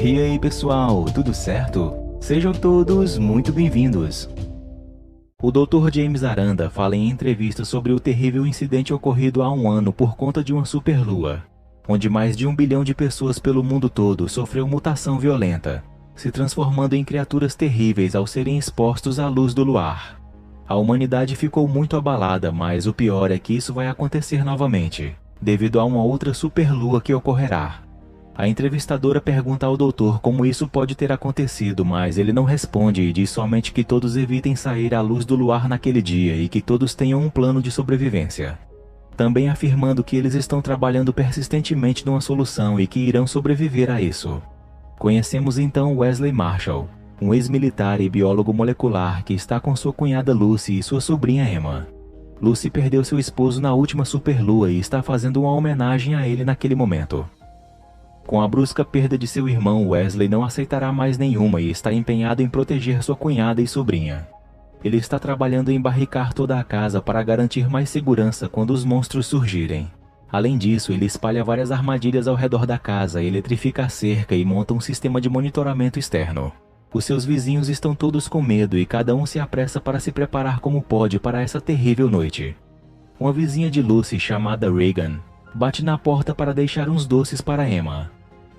E aí pessoal, tudo certo? Sejam todos muito bem-vindos. O Dr. James Aranda fala em entrevista sobre o terrível incidente ocorrido há um ano por conta de uma superlua, onde mais de 1 bilhão de pessoas pelo mundo todo sofreu mutação violenta, se transformando em criaturas terríveis ao serem expostos à luz do luar. A humanidade ficou muito abalada, mas o pior é que isso vai acontecer novamente, devido a uma outra superlua que ocorrerá. A entrevistadora pergunta ao doutor como isso pode ter acontecido, mas ele não responde e diz somente que todos evitem sair à luz do luar naquele dia e que todos tenham um plano de sobrevivência. Também afirmando que eles estão trabalhando persistentemente numa solução e que irão sobreviver a isso. Conhecemos então Wesley Marshall, um ex-militar e biólogo molecular que está com sua cunhada Lucy e sua sobrinha Emma. Lucy perdeu seu esposo na última superlua e está fazendo uma homenagem a ele naquele momento. Com a brusca perda de seu irmão, Wesley não aceitará mais nenhuma e está empenhado em proteger sua cunhada e sobrinha. Ele está trabalhando em barricar toda a casa para garantir mais segurança quando os monstros surgirem. Além disso, ele espalha várias armadilhas ao redor da casa, eletrifica a cerca e monta um sistema de monitoramento externo. Os seus vizinhos estão todos com medo e cada um se apressa para se preparar como pode para essa terrível noite. Uma vizinha de Lucy, chamada Regan, bate na porta para deixar uns doces para Emma.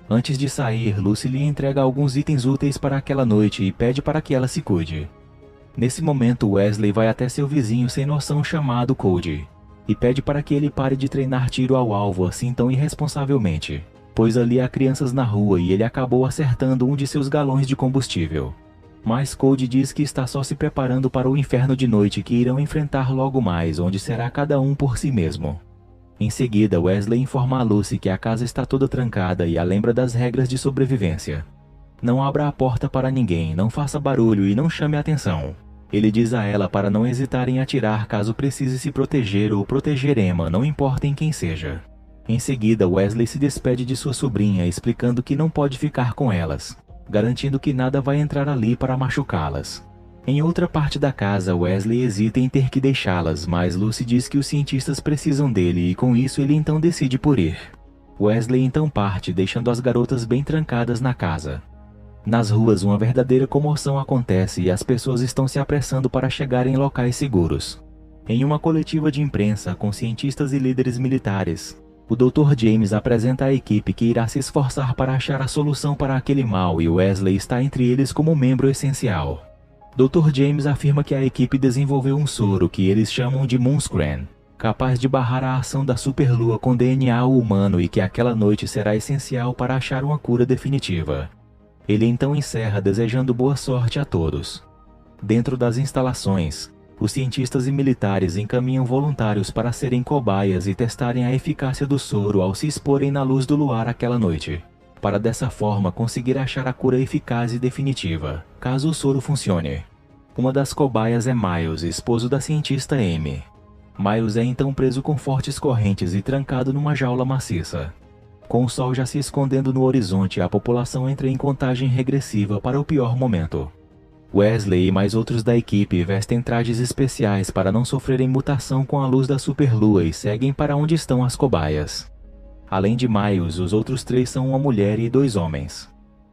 Antes de sair, Lucy lhe entrega alguns itens úteis para aquela noite e pede para que ela se cuide. Nesse momento, Wesley vai até seu vizinho sem noção chamado Cody e pede para que ele pare de treinar tiro ao alvo assim tão irresponsavelmente, pois ali há crianças na rua e ele acabou acertando um de seus galões de combustível. Mas Cody diz que está só se preparando para o inferno de noite que irão enfrentar logo mais, onde será cada um por si mesmo. Em seguida, Wesley informa a Lucy que a casa está toda trancada e a lembra das regras de sobrevivência. Não abra a porta para ninguém, não faça barulho e não chame a atenção. Ele diz a ela para não hesitar em atirar caso precise se proteger ou proteger Emma, não importa em quem seja. Em seguida, Wesley se despede de sua sobrinha, explicando que não pode ficar com elas, garantindo que nada vai entrar ali para machucá-las. Em outra parte da casa, Wesley hesita em ter que deixá-las, mas Lucy diz que os cientistas precisam dele e com isso ele então decide por ir. Wesley então parte, deixando as garotas bem trancadas na casa. Nas ruas, uma verdadeira comoção acontece e as pessoas estão se apressando para chegar em locais seguros. Em uma coletiva de imprensa com cientistas e líderes militares, o Dr. James apresenta a equipe que irá se esforçar para achar a solução para aquele mal e Wesley está entre eles como membro essencial. Dr. James afirma que a equipe desenvolveu um soro que eles chamam de Moonscran, capaz de barrar a ação da superlua com DNA humano e que aquela noite será essencial para achar uma cura definitiva. Ele então encerra desejando boa sorte a todos. Dentro das instalações, os cientistas e militares encaminham voluntários para serem cobaias e testarem a eficácia do soro ao se exporem na luz do luar aquela noite, para dessa forma conseguir achar a cura eficaz e definitiva, caso o soro funcione. Uma das cobaias é Miles, esposo da cientista Amy. Miles é então preso com fortes correntes e trancado numa jaula maciça. Com o sol já se escondendo no horizonte, a população entra em contagem regressiva para o pior momento. Wesley e mais outros da equipe vestem trajes especiais para não sofrerem mutação com a luz da superlua e seguem para onde estão as cobaias. Além de Miles, os outros 3 são uma mulher e 2 homens.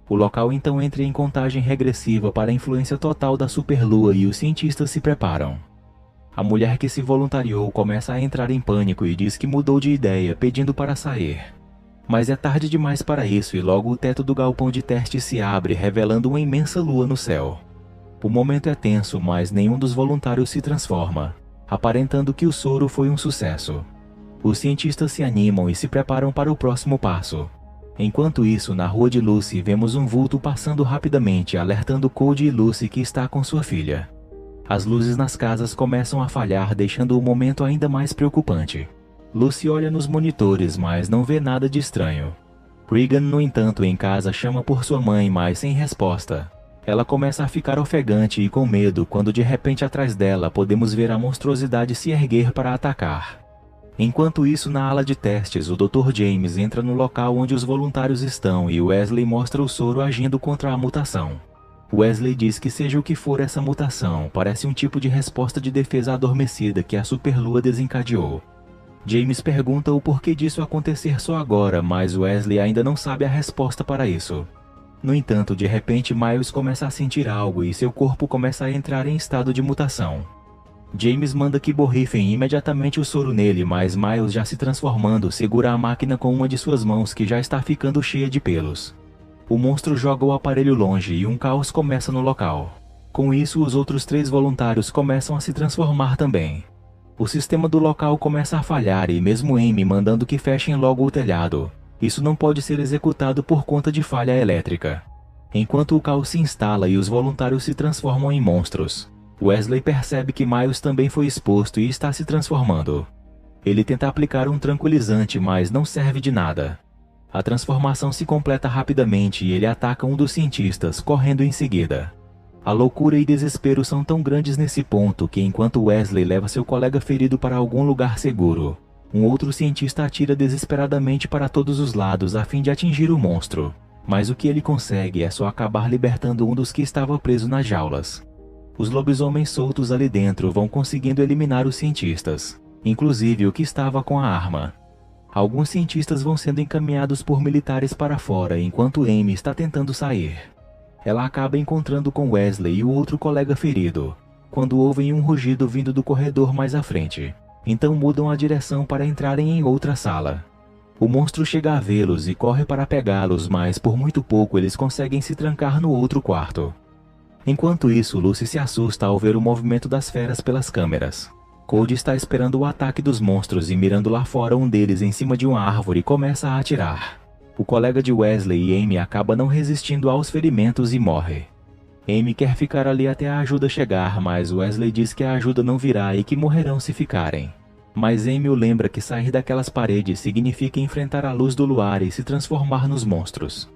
O local então entra em contagem regressiva para a influência total da superlua e os cientistas se preparam. A mulher que se voluntariou começa a entrar em pânico e diz que mudou de ideia, pedindo para sair. Mas é tarde demais para isso e logo o teto do galpão de teste se abre, revelando uma imensa lua no céu. O momento é tenso, mas nenhum dos voluntários se transforma, aparentando que o soro foi um sucesso. Os cientistas se animam e se preparam para o próximo passo. Enquanto isso, na rua de Lucy, vemos um vulto passando rapidamente, alertando Cody e Lucy que está com sua filha. As luzes nas casas começam a falhar, deixando o momento ainda mais preocupante. Lucy olha nos monitores, mas não vê nada de estranho. Regan, no entanto, em casa chama por sua mãe, mas sem resposta. Ela começa a ficar ofegante e com medo quando de repente atrás dela podemos ver a monstruosidade se erguer para atacar. Enquanto isso, na ala de testes, o Dr. James entra no local onde os voluntários estão e Wesley mostra o soro agindo contra a mutação. Wesley diz que seja o que for essa mutação, parece um tipo de resposta de defesa adormecida que a superlua desencadeou. James pergunta o porquê disso acontecer só agora, mas Wesley ainda não sabe a resposta para isso. No entanto, de repente Miles começa a sentir algo e seu corpo começa a entrar em estado de mutação. James manda que borrifem imediatamente o soro nele, mas Miles, já se transformando, segura a máquina com uma de suas mãos que já está ficando cheia de pelos. O monstro joga o aparelho longe e um caos começa no local. Com isso, os outros 3 voluntários começam a se transformar também. O sistema do local começa a falhar e mesmo Amy mandando que fechem logo o telhado, isso não pode ser executado por conta de falha elétrica. Enquanto o caos se instala e os voluntários se transformam em monstros, Wesley percebe que Miles também foi exposto e está se transformando. Ele tenta aplicar um tranquilizante, mas não serve de nada. A transformação se completa rapidamente e ele ataca um dos cientistas, correndo em seguida. A loucura e desespero são tão grandes nesse ponto que, enquanto Wesley leva seu colega ferido para algum lugar seguro, um outro cientista atira desesperadamente para todos os lados a fim de atingir o monstro. Mas o que ele consegue é só acabar libertando um dos que estava preso nas jaulas. Os lobisomens soltos ali dentro vão conseguindo eliminar os cientistas, inclusive o que estava com a arma. Alguns cientistas vão sendo encaminhados por militares para fora enquanto Amy está tentando sair. Ela acaba encontrando com Wesley e o outro colega ferido, quando ouvem um rugido vindo do corredor mais à frente. Então mudam a direção para entrarem em outra sala. O monstro chega a vê-los e corre para pegá-los, mas por muito pouco eles conseguem se trancar no outro quarto. Enquanto isso, Lucy se assusta ao ver o movimento das feras pelas câmeras. Cody está esperando o ataque dos monstros e, mirando lá fora, um deles em cima de uma árvore começa a atirar. O colega de Wesley e Amy acaba não resistindo aos ferimentos e morre. Amy quer ficar ali até a ajuda chegar, mas Wesley diz que a ajuda não virá e que morrerão se ficarem. Mas Amy o lembra que sair daquelas paredes significa enfrentar a luz do luar e se transformar nos monstros.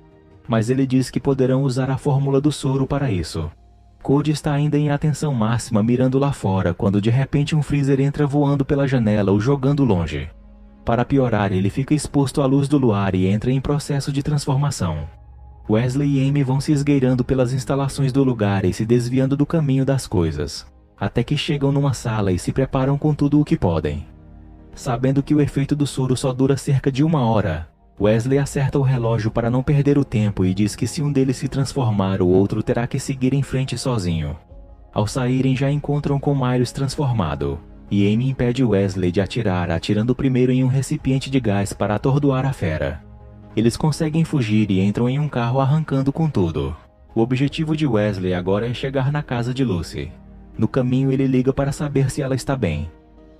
Mas ele diz que poderão usar a fórmula do soro para isso. Cody está ainda em atenção máxima mirando lá fora quando de repente um freezer entra voando pela janela, o jogando longe. Para piorar, ele fica exposto à luz do luar e entra em processo de transformação. Wesley e Amy vão se esgueirando pelas instalações do lugar e se desviando do caminho das coisas, até que chegam numa sala e se preparam com tudo o que podem. Sabendo que o efeito do soro só dura cerca de 1 hora, Wesley acerta o relógio para não perder o tempo e diz que se um deles se transformar, o outro terá que seguir em frente sozinho. Ao saírem, já encontram com Miles transformado, e Amy impede Wesley de atirar, atirando primeiro em um recipiente de gás para atordoar a fera. Eles conseguem fugir e entram em um carro arrancando com tudo. O objetivo de Wesley agora é chegar na casa de Lucy. No caminho, ele liga para saber se ela está bem.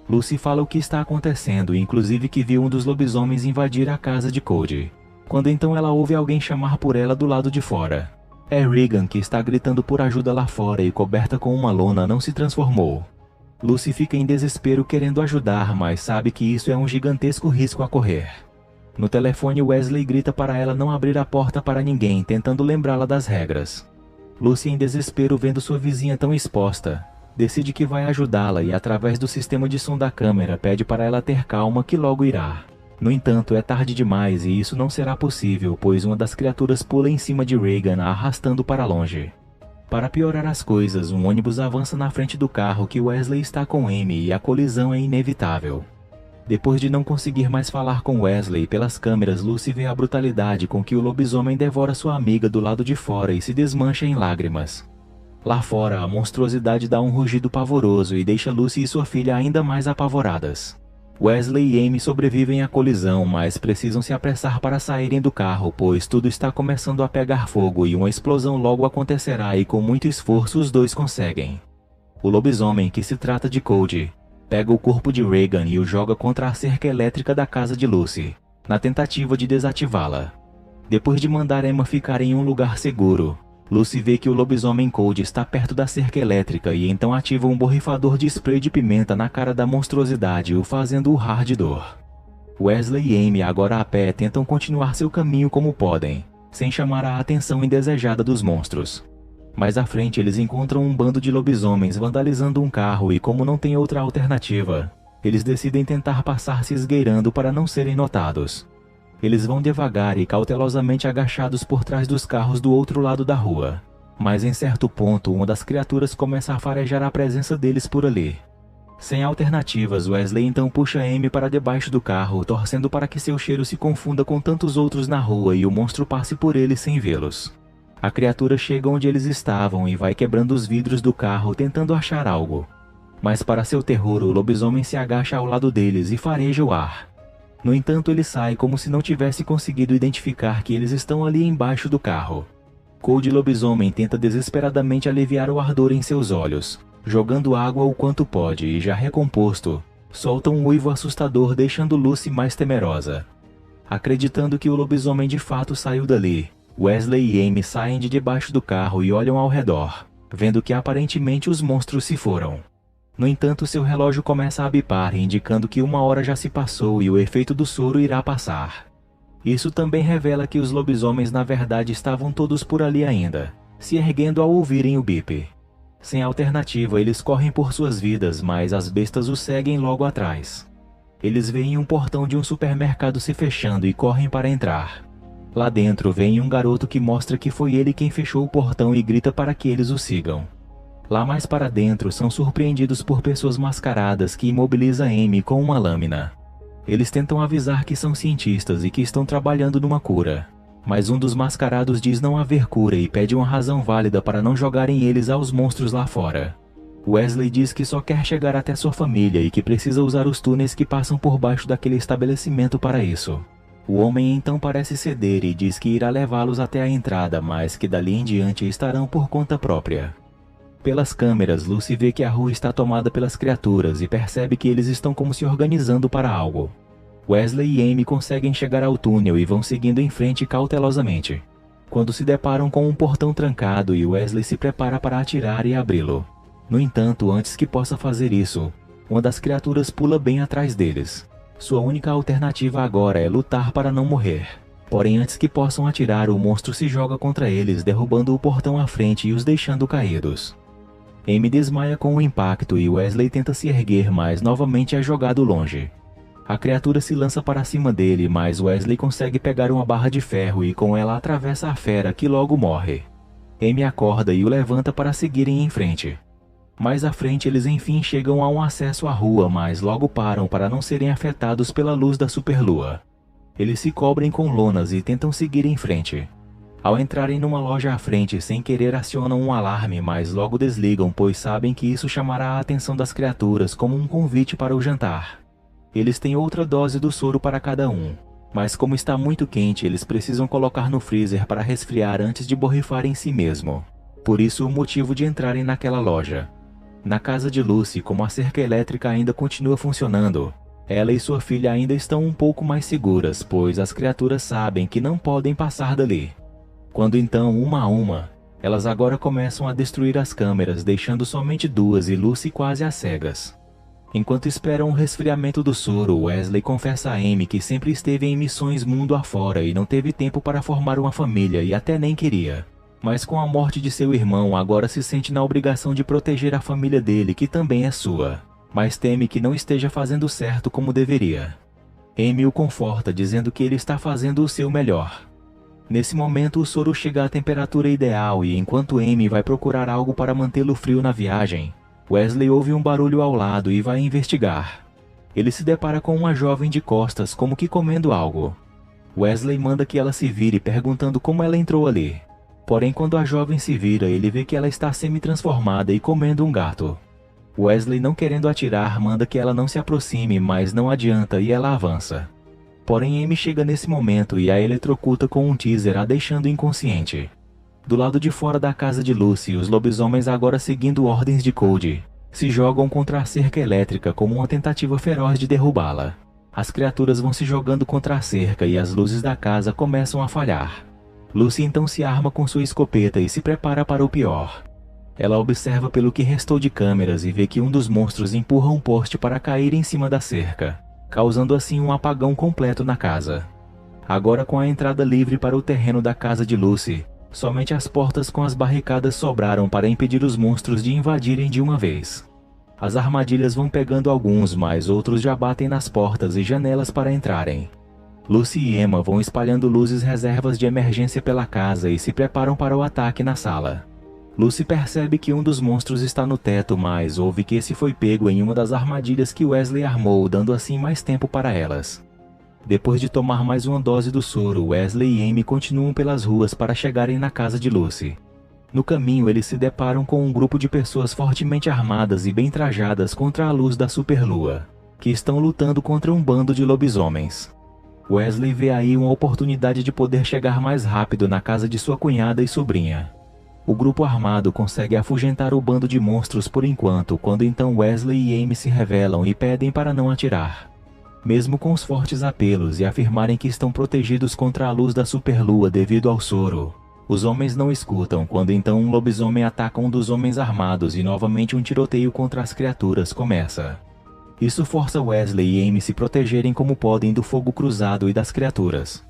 Lucy fala o que está acontecendo, inclusive que viu um dos lobisomens invadir a casa de Cody. Quando então ela ouve alguém chamar por ela do lado de fora. É Regan, que está gritando por ajuda lá fora e, coberta com uma lona, não se transformou. Lucy fica em desespero querendo ajudar, mas sabe que isso é um gigantesco risco a correr. No telefone, Wesley grita para ela não abrir a porta para ninguém, tentando lembrá-la das regras. Lucy, em desespero vendo sua vizinha tão exposta, decide que vai ajudá-la e, através do sistema de som da câmera, pede para ela ter calma que logo irá. No entanto, é tarde demais e isso não será possível, pois uma das criaturas pula em cima de Regan, a arrastando para longe. Para piorar as coisas, um ônibus avança na frente do carro que Wesley está com Amy e a colisão é inevitável. Depois de não conseguir mais falar com Wesley pelas câmeras, Lucy vê a brutalidade com que o lobisomem devora sua amiga do lado de fora e se desmancha em lágrimas. Lá fora, a monstruosidade dá um rugido pavoroso e deixa Lucy e sua filha ainda mais apavoradas. Wesley e Amy sobrevivem à colisão, mas precisam se apressar para saírem do carro, pois tudo está começando a pegar fogo e uma explosão logo acontecerá e com muito esforço os dois conseguem. O lobisomem, que se trata de Cody, pega o corpo de Regan e o joga contra a cerca elétrica da casa de Lucy, na tentativa de desativá-la. Depois de mandar Emma ficar em um lugar seguro, Lucy vê que o lobisomem Cody está perto da cerca elétrica e então ativa um borrifador de spray de pimenta na cara da monstruosidade, o fazendo urrar de dor. Wesley e Amy, agora a pé, tentam continuar seu caminho como podem, sem chamar a atenção indesejada dos monstros. Mais à frente, eles encontram um bando de lobisomens vandalizando um carro e, como não tem outra alternativa, eles decidem tentar passar se esgueirando para não serem notados. Eles vão devagar e cautelosamente agachados por trás dos carros do outro lado da rua. Mas em certo ponto, uma das criaturas começa a farejar a presença deles por ali. Sem alternativas, Wesley então puxa Amy para debaixo do carro, torcendo para que seu cheiro se confunda com tantos outros na rua e o monstro passe por ele sem vê-los. A criatura chega onde eles estavam e vai quebrando os vidros do carro tentando achar algo. Mas para seu terror, o lobisomem se agacha ao lado deles e fareja o ar. No entanto, ele sai como se não tivesse conseguido identificar que eles estão ali embaixo do carro. Cold Lobisomem tenta desesperadamente aliviar o ardor em seus olhos, jogando água o quanto pode e, já recomposto, solta um uivo assustador deixando Lucy mais temerosa. Acreditando que o lobisomem de fato saiu dali, Wesley e Amy saem de debaixo do carro e olham ao redor, vendo que aparentemente os monstros se foram. No entanto, seu relógio começa a bipar, indicando que 1 hora já se passou e o efeito do soro irá passar. Isso também revela que os lobisomens na verdade estavam todos por ali ainda, se erguendo ao ouvirem o bip. Sem alternativa, eles correm por suas vidas, mas as bestas os seguem logo atrás. Eles veem um portão de um supermercado se fechando e correm para entrar. Lá dentro vem um garoto que mostra que foi ele quem fechou o portão e grita para que eles o sigam. Lá mais para dentro são surpreendidos por pessoas mascaradas que imobilizam Amy com uma lâmina. Eles tentam avisar que são cientistas e que estão trabalhando numa cura. Mas um dos mascarados diz não haver cura e pede uma razão válida para não jogarem eles aos monstros lá fora. Wesley diz que só quer chegar até sua família e que precisa usar os túneis que passam por baixo daquele estabelecimento para isso. O homem então parece ceder e diz que irá levá-los até a entrada, mas que dali em diante estarão por conta própria. Pelas câmeras, Lucy vê que a rua está tomada pelas criaturas e percebe que eles estão como se organizando para algo. Wesley e Amy conseguem chegar ao túnel e vão seguindo em frente cautelosamente, quando se deparam com um portão trancado e Wesley se prepara para atirar e abri-lo. No entanto, antes que possa fazer isso, uma das criaturas pula bem atrás deles. Sua única alternativa agora é lutar para não morrer. Porém, antes que possam atirar, o monstro se joga contra eles, derrubando o portão à frente e os deixando caídos. Amy desmaia com o impacto e Wesley tenta se erguer, mas novamente é jogado longe. A criatura se lança para cima dele, mas Wesley consegue pegar uma barra de ferro e com ela atravessa a fera, que logo morre. Amy acorda e o levanta para seguirem em frente. Mais à frente eles enfim chegam a um acesso à rua, mas logo param para não serem afetados pela luz da superlua. Eles se cobrem com lonas e tentam seguir em frente. Ao entrarem numa loja à frente, sem querer acionam um alarme, mas logo desligam, pois sabem que isso chamará a atenção das criaturas como um convite para o jantar. Eles têm outra dose do soro para cada um, mas como está muito quente, eles precisam colocar no freezer para resfriar antes de borrifar em si mesmo. Por isso o motivo de entrarem naquela loja. Na casa de Lucy, como a cerca elétrica ainda continua funcionando, ela e sua filha ainda estão um pouco mais seguras, pois as criaturas sabem que não podem passar dali. Quando então, uma a uma, elas agora começam a destruir as câmeras, deixando somente duas e Lucy quase às cegas. Enquanto esperam o resfriamento do soro, Wesley confessa a Amy que sempre esteve em missões mundo afora e não teve tempo para formar uma família e até nem queria. Mas com a morte de seu irmão, agora se sente na obrigação de proteger a família dele, que também é sua, mas teme que não esteja fazendo certo como deveria. Amy o conforta, dizendo que ele está fazendo o seu melhor. Nesse momento, o soro chega à temperatura ideal e enquanto Amy vai procurar algo para mantê-lo frio na viagem, Wesley ouve um barulho ao lado e vai investigar. Ele se depara com uma jovem de costas, como que comendo algo. Wesley manda que ela se vire, perguntando como ela entrou ali. Porém, quando a jovem se vira, ele vê que ela está semi-transformada e comendo um gato. Wesley, não querendo atirar, manda que ela não se aproxime, mas não adianta e ela avança. Porém, Amy chega nesse momento e a eletrocuta com um teaser, a deixando inconsciente. Do lado de fora da casa de Lucy, os lobisomens, agora seguindo ordens de Cody, se jogam contra a cerca elétrica como uma tentativa feroz de derrubá-la. As criaturas vão se jogando contra a cerca e as luzes da casa começam a falhar. Lucy então se arma com sua escopeta e se prepara para o pior. Ela observa pelo que restou de câmeras e vê que um dos monstros empurra um poste para cair em cima da cerca, causando assim um apagão completo na casa. Agora, com a entrada livre para o terreno da casa de Lucy, somente as portas com as barricadas sobraram para impedir os monstros de invadirem de uma vez. As armadilhas vão pegando alguns, mas outros já batem nas portas e janelas para entrarem. Lucy e Emma vão espalhando luzes reservas de emergência pela casa e se preparam para o ataque na sala. Lucy percebe que um dos monstros está no teto, mas ouve que esse foi pego em uma das armadilhas que Wesley armou, dando assim mais tempo para elas. Depois de tomar mais uma dose do soro, Wesley e Amy continuam pelas ruas para chegarem na casa de Lucy. No caminho, eles se deparam com um grupo de pessoas fortemente armadas e bem trajadas contra a luz da superlua, que estão lutando contra um bando de lobisomens. Wesley vê aí uma oportunidade de poder chegar mais rápido na casa de sua cunhada e sobrinha. O grupo armado consegue afugentar o bando de monstros por enquanto, quando então Wesley e Amy se revelam e pedem para não atirar. Mesmo com os fortes apelos e afirmarem que estão protegidos contra a luz da superlua devido ao soro, os homens não escutam quando então um lobisomem ataca um dos homens armados e novamente um tiroteio contra as criaturas começa. Isso força Wesley e Amy se protegerem como podem do fogo cruzado e das criaturas.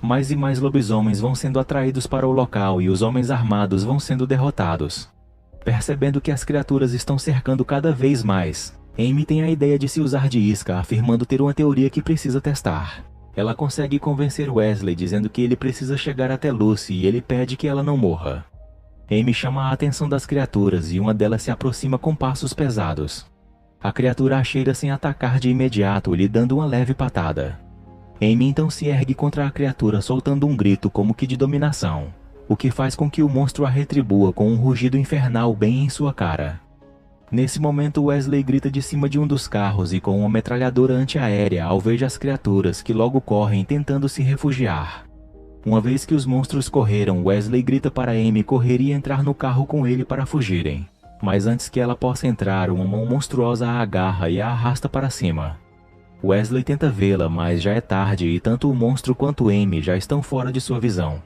Mais e mais lobisomens vão sendo atraídos para o local e os homens armados vão sendo derrotados. Percebendo que as criaturas estão cercando cada vez mais, Amy tem a ideia de se usar de isca, afirmando ter uma teoria que precisa testar. Ela consegue convencer Wesley dizendo que ele precisa chegar até Lucy e ele pede que ela não morra. Amy chama a atenção das criaturas e uma delas se aproxima com passos pesados. A criatura a cheira sem atacar de imediato, lhe dando uma leve patada. Amy então se ergue contra a criatura soltando um grito como que de dominação, o que faz com que o monstro a retribua com um rugido infernal bem em sua cara. Nesse momento Wesley grita de cima de um dos carros e com uma metralhadora antiaérea alveja as criaturas que logo correm tentando se refugiar. Uma vez que os monstros correram, Wesley grita para Amy correr e entrar no carro com ele para fugirem. Mas antes que ela possa entrar, uma mão monstruosa a agarra e a arrasta para cima. Wesley tenta vê-la, mas já é tarde e tanto o monstro quanto Amy já estão fora de sua visão.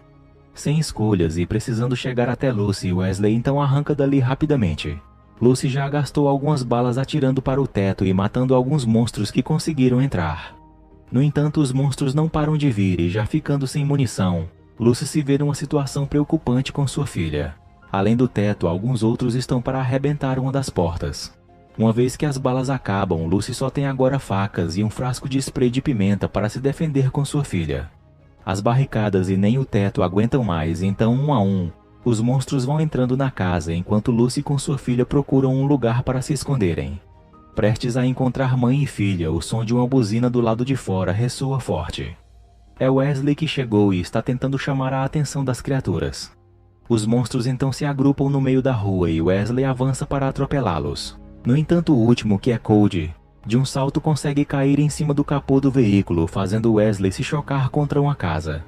Sem escolhas e precisando chegar até Lucy, Wesley então arranca dali rapidamente. Lucy já gastou algumas balas atirando para o teto e matando alguns monstros que conseguiram entrar. No entanto, os monstros não param de vir e já ficando sem munição, Lucy se vê numa situação preocupante com sua filha. Além do teto, alguns outros estão para arrebentar uma das portas. Uma vez que as balas acabam, Lucy só tem agora facas e um frasco de spray de pimenta para se defender com sua filha. As barricadas e nem o teto aguentam mais, então um a um, os monstros vão entrando na casa enquanto Lucy com sua filha procuram um lugar para se esconderem. Prestes a encontrar mãe e filha, o som de uma buzina do lado de fora ressoa forte. É Wesley que chegou e está tentando chamar a atenção das criaturas. Os monstros então se agrupam no meio da rua e Wesley avança para atropelá-los. No entanto, o último, que é Cody, de um salto consegue cair em cima do capô do veículo, fazendo Wesley se chocar contra uma casa.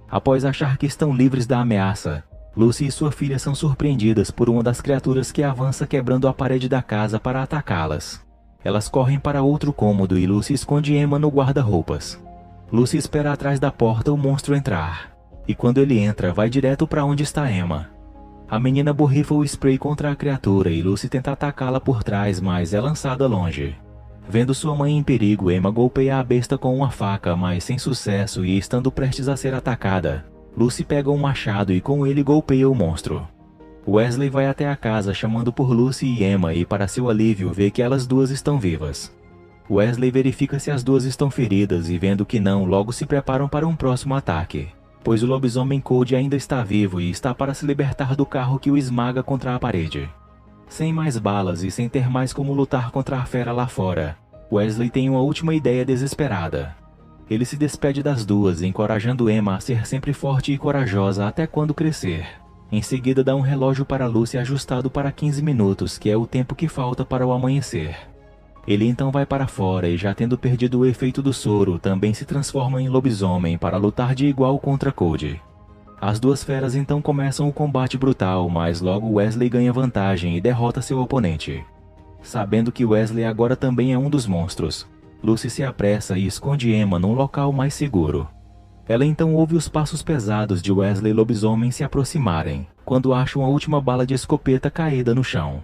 Após achar que estão livres da ameaça, Lucy e sua filha são surpreendidas por uma das criaturas que avança quebrando a parede da casa para atacá-las. Elas correm para outro cômodo e Lucy esconde Emma no guarda-roupas. Lucy espera atrás da porta o monstro entrar, e quando ele entra, vai direto para onde está Emma. A menina borrifa o spray contra a criatura e Lucy tenta atacá-la por trás, mas é lançada longe. Vendo sua mãe em perigo, Emma golpeia a besta com uma faca, mas sem sucesso, e estando prestes a ser atacada, Lucy pega um machado e com ele golpeia o monstro. Wesley vai até a casa chamando por Lucy e Emma e para seu alívio vê que elas duas estão vivas. Wesley verifica se as duas estão feridas e vendo que não, logo se preparam para um próximo ataque, pois o lobisomem Cody ainda está vivo e está para se libertar do carro que o esmaga contra a parede. Sem mais balas e sem ter mais como lutar contra a fera lá fora, Wesley tem uma última ideia desesperada. Ele se despede das duas, encorajando Emma a ser sempre forte e corajosa até quando crescer. Em seguida dá um relógio para Lucy ajustado para 15 minutos, que é o tempo que falta para o amanhecer. Ele então vai para fora e, já tendo perdido o efeito do soro, também se transforma em lobisomem para lutar de igual contra Cody. As duas feras então começam o combate brutal, mas logo Wesley ganha vantagem e derrota seu oponente. Sabendo que Wesley agora também é um dos monstros, Lucy se apressa e esconde Emma num local mais seguro. Ela então ouve os passos pesados de Wesley e lobisomem se aproximarem, quando acha uma última bala de escopeta caída no chão.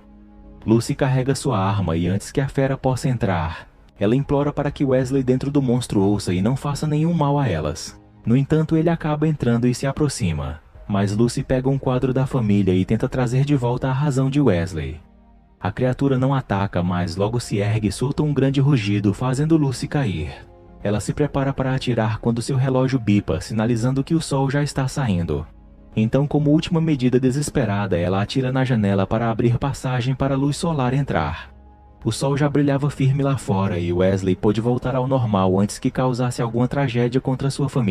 Lucy carrega sua arma e antes que a fera possa entrar, ela implora para que Wesley dentro do monstro ouça e não faça nenhum mal a elas. No entanto, ele acaba entrando e se aproxima, mas Lucy pega um quadro da família e tenta trazer de volta a razão de Wesley. A criatura não ataca, mas logo se ergue e solta um grande rugido, fazendo Lucy cair. Ela se prepara para atirar quando seu relógio bipa, sinalizando que o sol já está saindo. Então, como última medida desesperada, ela atira na janela para abrir passagem para a luz solar entrar. O sol já brilhava firme lá fora e Wesley pôde voltar ao normal antes que causasse alguma tragédia contra sua família.